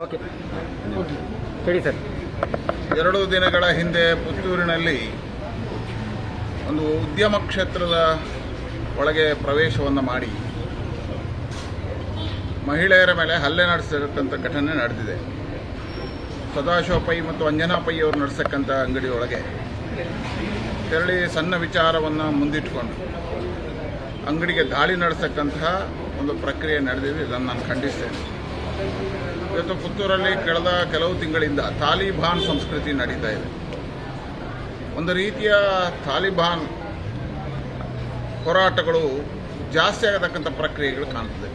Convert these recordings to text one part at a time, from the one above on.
Okay ಹೇಳಿ sir. 2 ದಿನಗಳ ಹಿಂದೆ ಪುತ್ತೂರಿನಲ್ಲಿ ಒಂದು ಉದ್ಯಮ ಕ್ಷೇತ್ರದ ಒಳಗೆ ಪ್ರವೇಶವನ್ನು ಮಾಡಿ ಮಹಿಳೆಯರ ಮೇಲೆ ಹಲ್ಲೆ ನಡೆಸಿರ್ತಕ್ಕಂಥ ಘಟನೆ ನಡೆದಿದೆ. ಸದಾಶಿವ ಪೈ ಮತ್ತು ಅಂಜನಾ ಪೈ ಅವರು ನಡೆಸಕ್ಕಂಥ ಅಂಗಡಿಯೊಳಗೆ ತೆರಳಿ ಸಣ್ಣ ವಿಚಾರವನ್ನು ಮುಂದಿಟ್ಟುಕೊಂಡು ಅಂಗಡಿಗೆ ದಾಳಿ ನಡೆಸಕ್ಕಂತಹ ಒಂದು ಪ್ರಕ್ರಿಯೆ ನಡೆದಿದೆ. ಇದನ್ನು ನಾನು ಖಂಡಿಸ್ತೇನೆ. ಇವತ್ತು ಪುತ್ತೂರಲ್ಲಿ ಕಳೆದ ಕೆಲವು ತಿಂಗಳಿಂದ ತಾಲಿಬಾನ್ ಸಂಸ್ಕೃತಿ ನಡೀತಾ ಇದೆ. ಒಂದು ರೀತಿಯ ತಾಲಿಬಾನ್ ಹೋರಾಟಗಳು ಜಾಸ್ತಿ ಆಗತಕ್ಕಂಥ ಪ್ರಕ್ರಿಯೆಗಳು ಕಾಣ್ತದೆ.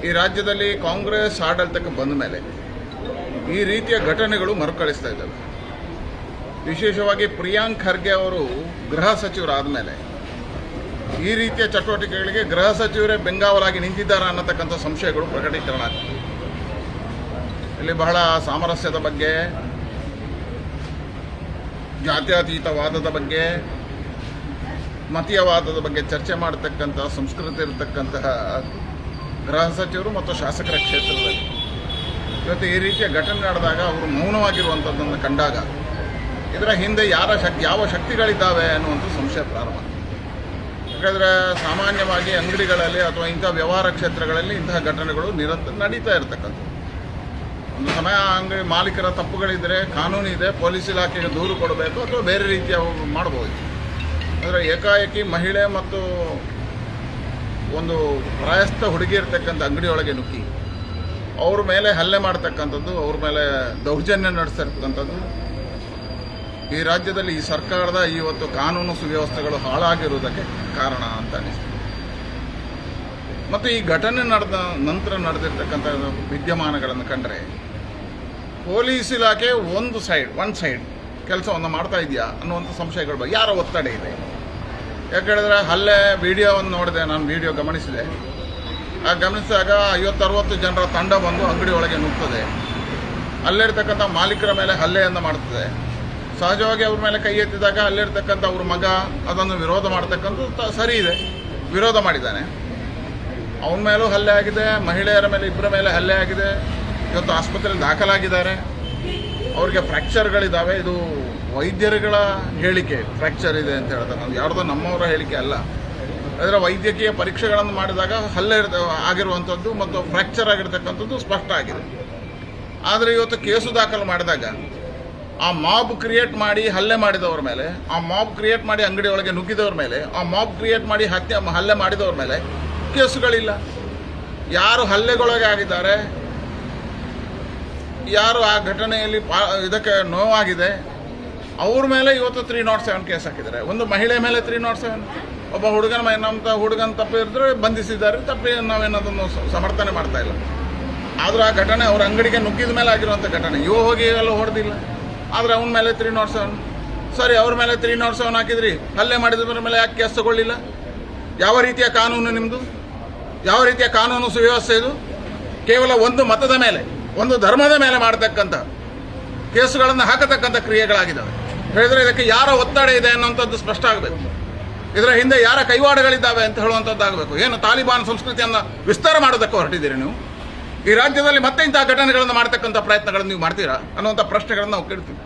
ಈ ರಾಜ್ಯದಲ್ಲಿ ಕಾಂಗ್ರೆಸ್ ಆಡಳಿತಕ್ಕೆ ಬಂದ ಮೇಲೆ ಈ ರೀತಿಯ ಘಟನೆಗಳು ಮರುಕಳಿಸ್ತಾ ಇದ್ದಾವೆ. ವಿಶೇಷವಾಗಿ ಪ್ರಿಯಾಂಕ್ ಖರ್ಗೆ ಅವರು ಗೃಹ ಸಚಿವರಾದ ಮೇಲೆ ಈ ರೀತಿಯ ಚಟುವಟಿಕೆಗಳಿಗೆ ಗೃಹ ಸಚಿವರೇ ಬೆಂಗಾವಲಾಗಿ ನಿಂತಿದ್ದಾರೆ ಅನ್ನತಕ್ಕಂಥ ಸಂಶಯಗಳು ಪ್ರಕಟೀಕರಣ ಆಗ್ತದೆ. ಇಲ್ಲಿ ಬಹಳ ಸಾಮರಸ್ಯದ ಬಗ್ಗೆ, ಜಾತ್ಯತೀತವಾದದ ಬಗ್ಗೆ, ಮತೀಯವಾದದ ಬಗ್ಗೆ ಚರ್ಚೆ ಮಾಡತಕ್ಕಂಥ ಸಂಸ್ಕೃತಿ ಇರತಕ್ಕಂತಹ ಗೃಹ ಸಚಿವರು ಮತ್ತು ಶಾಸಕರ ಕ್ಷೇತ್ರದಲ್ಲಿ ಇವತ್ತು ಈ ರೀತಿಯ ಘಟನೆ ನಡೆದಾಗ ಅವರು ಮೌನವಾಗಿರುವಂಥದ್ದನ್ನು ಕಂಡಾಗ ಇದರ ಹಿಂದೆ ಯಾವ ಶಕ್ತಿಗಳಿದ್ದಾವೆ ಅನ್ನುವಂಥ ಸಂಶಯ ಪ್ರಾರಂಭ. ಯಾಕಂದರೆ ಸಾಮಾನ್ಯವಾಗಿ ಅಂಗಡಿಗಳಲ್ಲಿ ಅಥವಾ ಇಂಥ ವ್ಯವಹಾರ ಕ್ಷೇತ್ರಗಳಲ್ಲಿ ಇಂತಹ ಘಟನೆಗಳು ನಿರಂತರ ನಡೀತಾ ಇರತಕ್ಕಂಥದ್ದು. ಒಂದು ಸಮಯ ಅಂಗಡಿ ಮಾಲೀಕರ ತಪ್ಪುಗಳಿದ್ದರೆ ಕಾನೂನು ಇದೆ, ಪೊಲೀಸ್ ಇಲಾಖೆಗೆ ದೂರು ಕೊಡಬೇಕು ಅಥವಾ ಬೇರೆ ರೀತಿಯ ಮಾಡ್ಬೋದು. ಆದರೆ ಏಕಾಏಕಿ ಮಹಿಳೆ ಮತ್ತು ಒಂದು ಪ್ರಾಯಸ್ಥ ಹುಡುಗಿ ಇರ್ತಕ್ಕಂಥ ಅಂಗಡಿಯೊಳಗೆ ನುಗ್ಗಿ ಅವ್ರ ಮೇಲೆ ಹಲ್ಲೆ ಮಾಡ್ತಕ್ಕಂಥದ್ದು, ಅವ್ರ ಮೇಲೆ ದೌರ್ಜನ್ಯ ನಡೆಸಿರ್ತಕ್ಕಂಥದ್ದು ಈ ರಾಜ್ಯದಲ್ಲಿ ಈ ಸರ್ಕಾರದ ಇವತ್ತು ಕಾನೂನು ಸುವ್ಯವಸ್ಥೆಗಳು ಹಾಳಾಗಿರುವುದಕ್ಕೆ ಕಾರಣ ಅಂತ ಅನಿಸ್ತದೆ. ಮತ್ತು ಈ ಘಟನೆ ನಡೆದ ನಂತರ ನಡೆದಿರ್ತಕ್ಕಂಥ ವಿದ್ಯಮಾನಗಳನ್ನು ಕಂಡರೆ ಪೊಲೀಸ್ ಇಲಾಖೆ ಒನ್ ಸೈಡ್ ಕೆಲಸವನ್ನು ಮಾಡ್ತಾ ಇದೆಯಾ ಅನ್ನುವಂಥ ಸಂಶಯಗಳು ಯಾರ ಒತ್ತಡ ಇದೆ. ಯಾಕಂದರೆ ಹಲ್ಲೆ ವಿಡಿಯೋವನ್ನು ನೋಡಿದೆ, ನಾನು ವಿಡಿಯೋ ಗಮನಿಸಿದೆ. ಗಮನಿಸಿದಾಗ 50-60 ಜನರ ತಂಡ ಬಂದು ಅಂಗಡಿ ಒಳಗೆ ನುಗ್ತದೆ, ಅಲ್ಲಿರ್ತಕ್ಕಂಥ ಮಾಲೀಕರ ಮೇಲೆ ಹಲ್ಲೆಯನ್ನು ಮಾಡ್ತದೆ. ಸಹಜವಾಗಿ ಅವ್ರ ಮೇಲೆ ಕೈ ಎತ್ತಿದಾಗ ಅಲ್ಲಿರ್ತಕ್ಕಂಥ ಅವ್ರ ಮಗ ಅದನ್ನು ವಿರೋಧ ಮಾಡ್ತಕ್ಕಂಥದ್ದು ಸರಿ ಇದೆ, ವಿರೋಧ ಮಾಡಿದ್ದಾನೆ. ಅವನ ಮೇಲೂ ಹಲ್ಲೆ ಆಗಿದೆ, ಮಹಿಳೆಯರ ಮೇಲೆ 2 ಮೇಲೆ ಹಲ್ಲೆ ಆಗಿದೆ. ಇವತ್ತು ಆಸ್ಪತ್ರೆಯಲ್ಲಿ ದಾಖಲಾಗಿದ್ದಾರೆ. ಅವ್ರಿಗೆ ಫ್ರ್ಯಾಕ್ಚರ್ಗಳಿದ್ದಾವೆ. ಇದು ವೈದ್ಯರುಗಳ ಹೇಳಿಕೆ ಫ್ರ್ಯಾಕ್ಚರ್ ಇದೆ ಅಂತ ಹೇಳ್ತಾರೆ, ಯಾವುದೋ ನಮ್ಮವರ ಹೇಳಿಕೆ ಅಲ್ಲ. ಅದರ ವೈದ್ಯಕೀಯ ಪರೀಕ್ಷೆಗಳನ್ನು ಮಾಡಿದಾಗ ಹಲ್ಲೆ ಆಗಿರುವಂಥದ್ದು ಮತ್ತು ಫ್ರ್ಯಾಕ್ಚರ್ ಆಗಿರ್ತಕ್ಕಂಥದ್ದು ಸ್ಪಷ್ಟ ಆಗಿದೆ. ಆದರೆ ಇವತ್ತು ಕೇಸು ದಾಖಲು ಮಾಡಿದಾಗ ಆ ಮಾಬ್ ಕ್ರಿಯೇಟ್ ಮಾಡಿ ಹಲ್ಲೆ ಮಾಡಿದವ್ರ ಮೇಲೆ, ಆ ಮಾಬ್ ಕ್ರಿಯೇಟ್ ಮಾಡಿ ಅಂಗಡಿ ಒಳಗೆ ನುಗ್ಗಿದವ್ರ ಮೇಲೆ, ಆ ಮಾಬ್ ಕ್ರಿಯೇಟ್ ಮಾಡಿ ಹಲ್ಲೆ ಮಾಡಿದವ್ರ ಮೇಲೆ ಕೇಸುಗಳಿಲ್ಲ. ಯಾರು ಹಲ್ಲೆಗೊಳಗೆ ಆಗಿದ್ದಾರೆ, ಯಾರು ಆ ಘಟನೆಯಲ್ಲಿ ಇದಕ್ಕೆ ನೋವಾಗಿದೆ, ಅವ್ರ ಮೇಲೆ ಇವತ್ತು 307 ಕೇಸ್ ಹಾಕಿದ್ದಾರೆ. ಒಂದು ಮಹಿಳೆ ಮೇಲೆ 307, ಒಬ್ಬ ಹುಡುಗನ ತಪ್ಪಿದ್ರೆ ಬಂಧಿಸಿದ್ದಾರೆ. ತಪ್ಪಿ ನಾವೇನದನ್ನು ಸಮರ್ಥನೆ ಮಾಡ್ತಾ ಇಲ್ಲ. ಆದರೂ ಆ ಘಟನೆ ಅವ್ರ ಅಂಗಡಿಗೆ ನುಗ್ಗಿದ ಮೇಲೆ ಆಗಿರುವಂಥ ಘಟನೆ. ಹೋಗಿ ಎಲ್ಲ ಹೊಡೆದಿಲ್ಲ, ಆದರೆ ಅವನ ಮೇಲೆ 307. ಸರಿ, ಅವ್ರ ಮೇಲೆ 307 ಹಾಕಿದ್ರಿ, ಹಲ್ಲೆ ಮಾಡಿದ್ರ ಮೇಲೆ ಯಾಕೆ ಕೇಸ್ ತಗೊಳ್ಳಿಲ್ಲ? ಯಾವ ರೀತಿಯ ಕಾನೂನು ನಿಮ್ಮದು? ಯಾವ ರೀತಿಯ ಕಾನೂನು ಸುವ್ಯವಸ್ಥೆ ಇದು? ಕೇವಲ ಒಂದು ಮತದ ಮೇಲೆ, ಒಂದು ಧರ್ಮದ ಮೇಲೆ ಮಾಡತಕ್ಕಂಥ ಕೇಸುಗಳನ್ನು ಹಾಕತಕ್ಕಂಥ ಕ್ರಿಯೆಗಳಾಗಿದ್ದಾವೆ. ಹೇಳಿದರೆ ಇದಕ್ಕೆ ಯಾರ ಒತ್ತಡ ಇದೆ ಅನ್ನೋಂಥದ್ದು ಸ್ಪಷ್ಟ ಆಗಬೇಕು. ಇದರ ಹಿಂದೆ ಯಾರ ಕೈವಾಡಗಳಿದ್ದಾವೆ ಅಂತ ಹೇಳುವಂಥದ್ದಾಗಬೇಕು. ಏನು ತಾಲಿಬಾನ್ ಸಂಸ್ಕೃತಿಯನ್ನು ವಿಸ್ತಾರ ಮಾಡೋದಕ್ಕೆ ಹೊರಟಿದ್ದೀರಿ ನೀವು? ಈ ರಾಜ್ಯದಲ್ಲಿ ಮತ್ತೆ ಇಂತಹ ಘಟನೆಗಳನ್ನು ಮಾಡ್ತಕ್ಕಂಥ ಪ್ರಯತ್ನಗಳನ್ನು ನೀವು ಮಾಡ್ತೀರಾ ಅನ್ನುವಂಥ ಪ್ರಶ್ನೆಗಳನ್ನು ನಾವು ಕೇಳ್ತೀವಿ.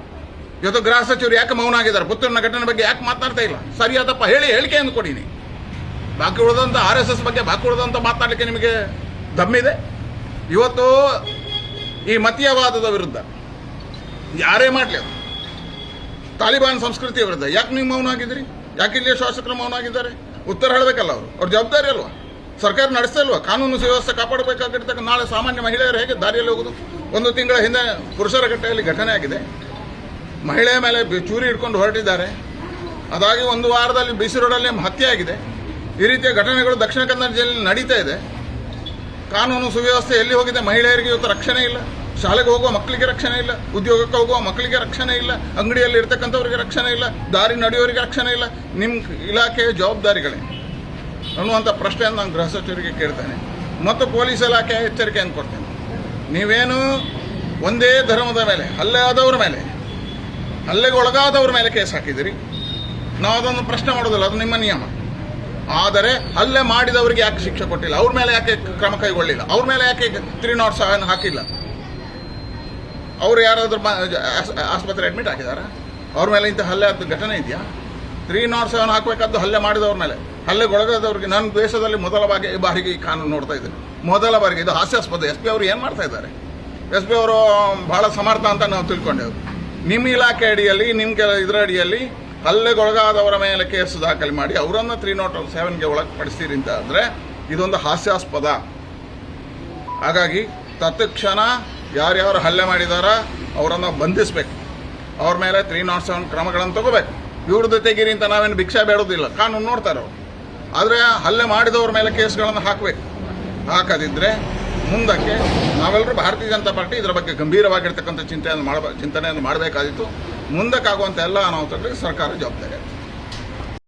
ಇವತ್ತು ಗೃಹ ಸಚಿವರು ಯಾಕೆ ಮೌನ ಆಗಿದ್ದಾರೆ? ಪುತ್ತೂರಿನ ಘಟನೆ ಬಗ್ಗೆ ಯಾಕೆ ಮಾತನಾಡ್ತಾ ಇಲ್ಲ? ಸರಿಯಾದಪ್ಪ ಹೇಳಿಕೆಯನ್ನು ಕೊಡಿನಿ. ಬಾಕಿ ಉಳಿದಂಥ RSS ಬಗ್ಗೆ ಬಾಕಿ ಉಳಿದಂಥ ಮಾತನಾಡಲಿಕ್ಕೆ ನಿಮಗೆ ದಮ್ಮಿದೆ? ಇವತ್ತು ಈ ಮತೀಯವಾದದ ವಿರುದ್ಧ ಯಾರೇ ಮಾಡಲಿ, ತಾಲಿಬಾನ್ ಸಂಸ್ಕೃತಿಯ ವಿರುದ್ಧ ಯಾಕೆ ನೀವು ಮೌನ ಆಗಿದ್ದೀರಿ? ಯಾಕೆ ಇಲ್ಲಿಯ ಶಾಸಕರು ಮೌನ ಆಗಿದ್ದಾರೆ? ಉತ್ತರ ಹೇಳಬೇಕಲ್ಲ. ಅವ್ರ ಜವಾಬ್ದಾರಿ ಅಲ್ವಾ? ಸರ್ಕಾರ ನಡೆಸ್ತಾ ಇಲ್ವಾ? ಕಾನೂನು ಸುವ್ಯವಸ್ಥೆ ಕಾಪಾಡಬೇಕಾಗಿರ್ತಕ್ಕ ನಾಳೆ ಸಾಮಾನ್ಯ ಮಹಿಳೆಯರು ಹೇಗೆ ದಾರಿಯಲ್ಲಿ ಹೋಗೋದು? 1 ತಿಂಗಳ ಹಿಂದೆ ಪುರುಷರಗಟ್ಟೆಯಲ್ಲಿ ಘಟನೆ ಆಗಿದೆ. ಮಹಿಳೆಯ ಮೇಲೆ ಚೂರಿ ಹಿಡ್ಕೊಂಡು ಹೊರಟಿದ್ದಾರೆ. ಅದಾಗಿ 1 ವಾರದಲ್ಲಿ BC ರೋಡಲ್ಲಿ ಹತ್ಯೆ ಆಗಿದೆ. ಈ ರೀತಿಯ ಘಟನೆಗಳು ದಕ್ಷಿಣ ಕನ್ನಡ ಜಿಲ್ಲೆಯಲ್ಲಿ ನಡೀತಾ ಇದೆ. ಕಾನೂನು ಸುವ್ಯವಸ್ಥೆ ಎಲ್ಲಿ ಹೋಗಿದೆ? ಮಹಿಳೆಯರಿಗೆ ಇವತ್ತು ರಕ್ಷಣೆ ಇಲ್ಲ. ಶಾಲೆಗೆ ಹೋಗುವ ಮಕ್ಕಳಿಗೆ ರಕ್ಷಣೆ ಇಲ್ಲ, ಉದ್ಯೋಗಕ್ಕೆ ಹೋಗುವ ಮಕ್ಕಳಿಗೆ ರಕ್ಷಣೆ ಇಲ್ಲ, ಅಂಗಡಿಯಲ್ಲಿ ಇರ್ತಕ್ಕಂಥವ್ರಿಗೆ ರಕ್ಷಣೆ ಇಲ್ಲ, ದಾರಿ ನಡೆಯೋರಿಗೆ ರಕ್ಷಣೆ ಇಲ್ಲ. ನಿಮ್ಮ ಇಲಾಖೆಯ ಜವಾಬ್ದಾರಿಗಳೇ ಅನ್ನುವಂಥ ಪ್ರಶ್ನೆಯನ್ನು ನಾನು ಗೃಹ ಸಚಿವರಿಗೆ ಕೇಳ್ತೇನೆ ಮತ್ತು ಪೊಲೀಸ್ ಇಲಾಖೆ ಎಚ್ಚರಿಕೆಯನ್ನು ಕೊಡ್ತೇನೆ. ನೀವೇನು ಒಂದೇ ಧರ್ಮದ ಮೇಲೆ ಹಲ್ಲೆ ಆದವ್ರ ಮೇಲೆ, ಹಲ್ಲೆಗೆ ಒಳಗಾದವ್ರ ಮೇಲೆ ಕೇಸ್ ಹಾಕಿದ್ದೀರಿ. ನಾವು ಅದನ್ನು ಪ್ರಶ್ನೆ ಮಾಡೋದಿಲ್ಲ, ಅದು ನಿಮ್ಮ ನಿಯಮ. ಆದರೆ ಹಲ್ಲೆ ಮಾಡಿದವರಿಗೆ ಯಾಕೆ ಶಿಕ್ಷೆ ಕೊಟ್ಟಿಲ್ಲ? ಅವ್ರ ಮೇಲೆ ಯಾಕೆ ಕ್ರಮ ಕೈಗೊಳ್ಳಿಲ್ಲ? ಅವ್ರ ಮೇಲೆ ಯಾಕೆ 307 ಹಾಕಿಲ್ಲ? ಅವ್ರು ಯಾರಾದರೂ ಆಸ್ಪತ್ರೆ ಅಡ್ಮಿಟ್ ಆಗಿದಾರ? ಅವ್ರ ಮೇಲೆ ಇಂಥ ಹಲ್ಲೆ ಆದ ಘಟನೆ ಇದೆಯಾ? 307 ಹಾಕಬೇಕಾದ್ದು ಹಲ್ಲೆ ಮಾಡಿದವ್ರ ಮೇಲೆ. ಹಲ್ಲೆಗೊಳಗಾದವ್ರಿಗೆ ನನ್ನ ದೇಶದಲ್ಲಿ ಮೊದಲ ಬಾರಿಗೆ ಈ ಕಾನೂನು ನೋಡ್ತಾ ಇದ್ದೀನಿ. ಮೊದಲ ಬಾರಿಗೆ ಇದು ಹಾಸ್ಯಾಸ್ಪದ. ಎಸ್ ಪಿ ಅವರು ಏನು ಮಾಡ್ತಾ ಇದ್ದಾರೆ? ಎಸ್ ಪಿ ಅವರು ಭಾಳ ಸಮರ್ಥ ಅಂತ ನಾವು ತಿಳ್ಕೊಂಡೆವು. ನಿಮ್ಮ ಇಲಾಖೆ ಅಡಿಯಲ್ಲಿ, ನಿಮ್ಮ ಇದರ ಅಡಿಯಲ್ಲಿ ಹಲ್ಲೆಗೊಳಗಾದವರ ಮೇಲೆ ಕೇಸು ದಾಖಲೆ ಮಾಡಿ ಅವರನ್ನು 307ಗೆ ಒಳಪಡಿಸ್ತೀರಿ ಅಂತ ಅಂದರೆ ಇದೊಂದು ಹಾಸ್ಯಾಸ್ಪದ. ಹಾಗಾಗಿ ತತ್ಕ್ಷಣ ಯಾರ್ಯಾರು ಹಲ್ಲೆ ಮಾಡಿದಾರ ಅವರನ್ನು ಬಂಧಿಸಬೇಕು. ಅವ್ರ ಮೇಲೆ 307 ಕ್ರಮಗಳನ್ನು ತಗೋಬೇಕು. ಇವ್ರದ್ದು ತೆಗೀರಿ ಅಂತ ನಾವೇನು ಭಿಕ್ಷೆ ಬೇಡೋದಿಲ್ಲ, ಕಾನೂನು ನೋಡ್ತಾರೆ ಅವರು. ಆದರೆ ಹಲ್ಲೆ ಮಾಡಿದವ್ರ ಮೇಲೆ ಕೇಸ್ಗಳನ್ನು ಹಾಕಬೇಕು. ಹಾಕದಿದ್ದರೆ ಮುಂದಕ್ಕೆ ನಾವೆಲ್ಲರೂ ಭಾರತೀಯ ಜನತಾ ಪಾರ್ಟಿ ಇದರ ಬಗ್ಗೆ ಗಂಭೀರವಾಗಿರ್ತಕ್ಕಂಥ ಚಿಂತನೆಯನ್ನು ಮಾಡಬೇಕಾಗಿತ್ತು. ಮುಂದಕ್ಕಾಗುವಂಥ ಎಲ್ಲ ಅನಾಹುತಗಳಿಗೆ ಸರ್ಕಾರ ಜವಾಬ್ದಾರಿ.